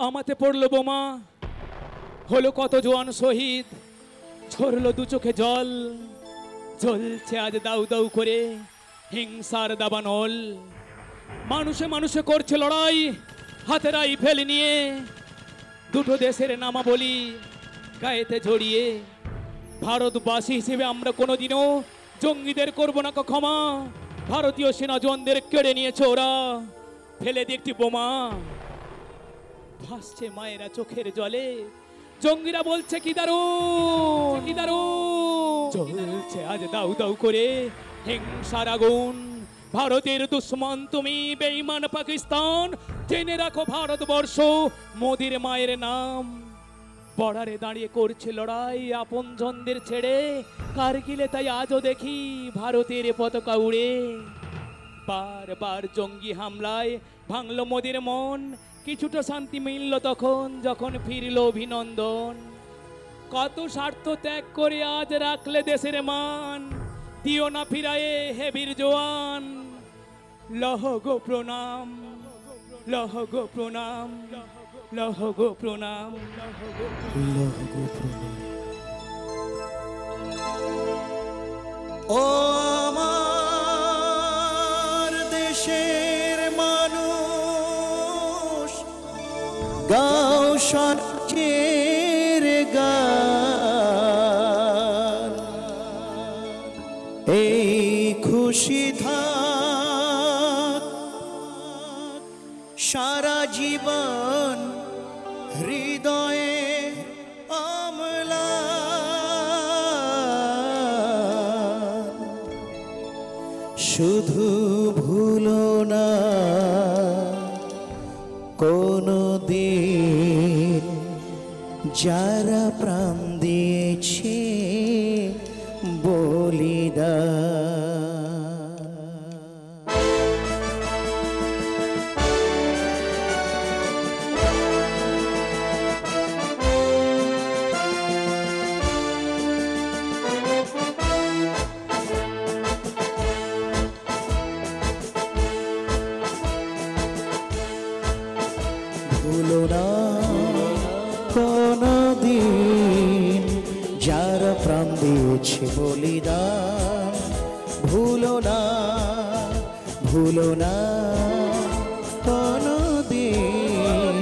আমাতে পড়লো বোমা, হলো কত জোয়ান শহীদ, ঝরলো দু চোখে জল, জ্বলছে আজ দাউ দাউ করে হিংসার দাবানল। মানুষে মানুষে করছে লড়াই, হাতে রাইফেল নিয়ে, দুটো দেশের নামাবলী গায়েতে জড়িয়ে। ভারতবাসী হিসেবে আমরা কোনোদিনও জঙ্গিদের করব না ক্ষমা। ভারতীয় সেনা জওয়ানদের কেড়ে নিয়েছে ওরা, ফেলে দিয়ে একটি বোমা। ভাসছে মায়েরা চোখের জলে, জঙ্গিরা বলছে কি দারুণ, কি দারুণ। জ্বলছে আজ দাউ দাউ করে হিংসার আগুন। ভারতের দুশ্মন তুমি, বেঈমান পাকিস্তান, জেনে রাখো ভারতবর্ষ মোদির মায়ের নাম। বর্ডারে দাঁড়িয়ে করছে লড়াই আপনজনদের ছেড়ে, কারগিলে তাই আজও দেখি ভারতের পতাকা উড়ে। বারবার জঙ্গি হামলায় ভাঙলো মোদির মন, কিছুটা শান্তি মিলল তখন যখন ফিরল অভিনন্দন। কত স্বার্থ ত্যাগ করে আজ রাখলে দেশের মান, দিও না ফিরায়ে হে বীর জওয়ান। লহ গো প্রণাম, লহ গো প্রণাম, লহ গো প্রণাম, লহ গো প্রণাম। ও আমার দেশের মানুষ, গাও সত্যের গান, এই খুশি থাক সারা জীবন হৃদয়ে অম্লান। শুধু ভুলো না কোনো দিন যারা প্রাণ দিয়েছে বলিদান। ভুলো না কোনো দিন যারা প্রাণ দিয়েছে বলিদান। ভুলো না, ভুলো না কোনো দিন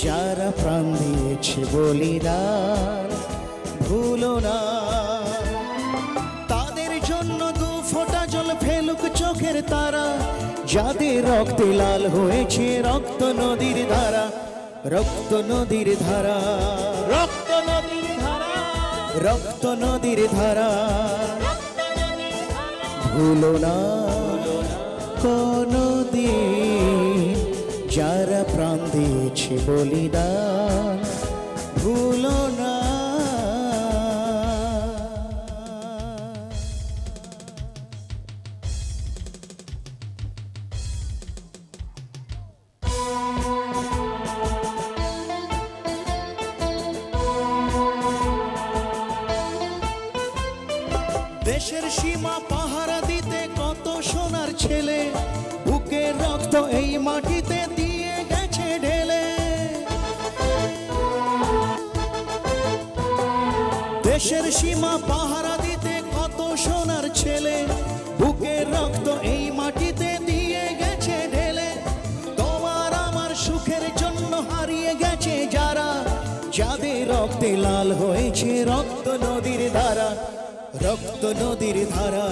যারা প্রাণ দিয়েছে বলিদান। ভুলো না তাদের জন্য দু ফোঁটা জল ফেলুক চোখের তারা, যাদের রক্তে লাল হয়েছে রক্ত নদীর ধারা। রক্ত নদীর ধারা, রক্ত নদীর ধারা, রক্ত নদীর ধারা। ভুলো না কোনো দিন যারা প্রাণ দিয়েছে বলিদান। ভুলো না। দেশের সীমা পাহারা দিতে কত সোনার ছেলে, বুকের রক্ত এই মাটিতে দিয়ে গেছে ঢেলে। দেশের সীমা পাহারা দিতে কত সোনার ছেলে, বুকের রক্ত এই মাটিতে দিয়ে গেছে ঢেলে। তোমার আমার সুখের জন্য হারিয়ে গেছে যারা, যাদের রক্তে লাল হয়েছে রক্ত নদীর ধারা। রক্ত নদীর ধারা,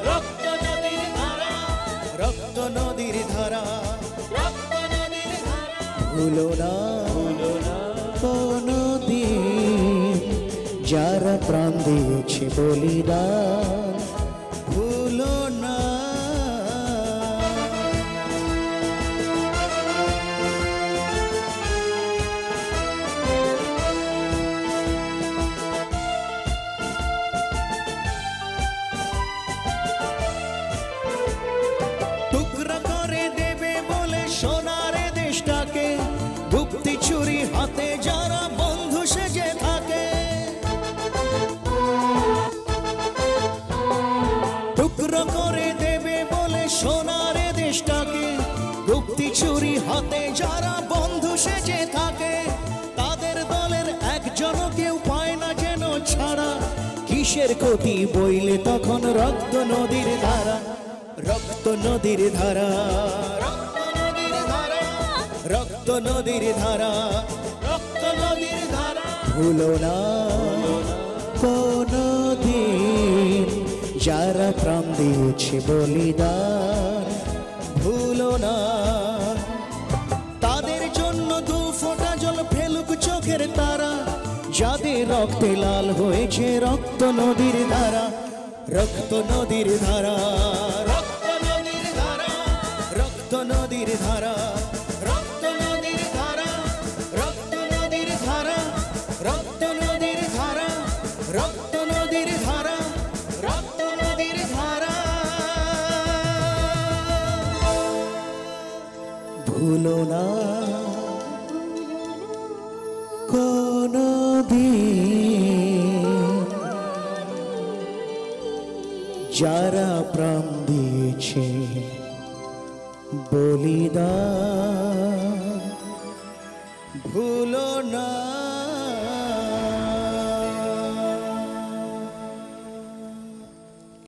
রক্ত নদীর ধারা, রক্ত নদীর ধারা, রক্ত নদীর ধারা। ভুলো না, ভুলো না কোনো দিন যারা প্রাণ দিয়েছে বলিদান। ভুলো না। সোনারে দেশটাকে গুপ্তি ছুরি হাতে যারা বন্ধু সেজে থাকে। মানুষের ক্ষতি বইলে তখন রক্ত নদীর ধারা, রক্ত নদীর ধারা, রক্ত নদীর ধারা, রক্ত নদীর ধারা, রক্ত নদীর ধারা। ভুলো না কোনদিন যারা প্রাণ দিয়েছে বলিদান, ভুলো না তাদের জন্য দু ফোঁটা জল ফেলুক চোখের তারা, যাদের রক্তে লাল হয়েছে রক্ত নদীর ধারা, রক্ত নদীর ধারা, রক্ত নদীর ধারা, রক্ত নদীর ধারা, রক্ত নদীর ধারা, রক্ত নদীর ধারা, রক্ত নদীর ধারা, রক্ত নদীর ধারা, রক্ত নদীর ধারা। ভুলো না কোনদিন যারা প্রাণ দিয়েছে বলিদান, ভুলো না।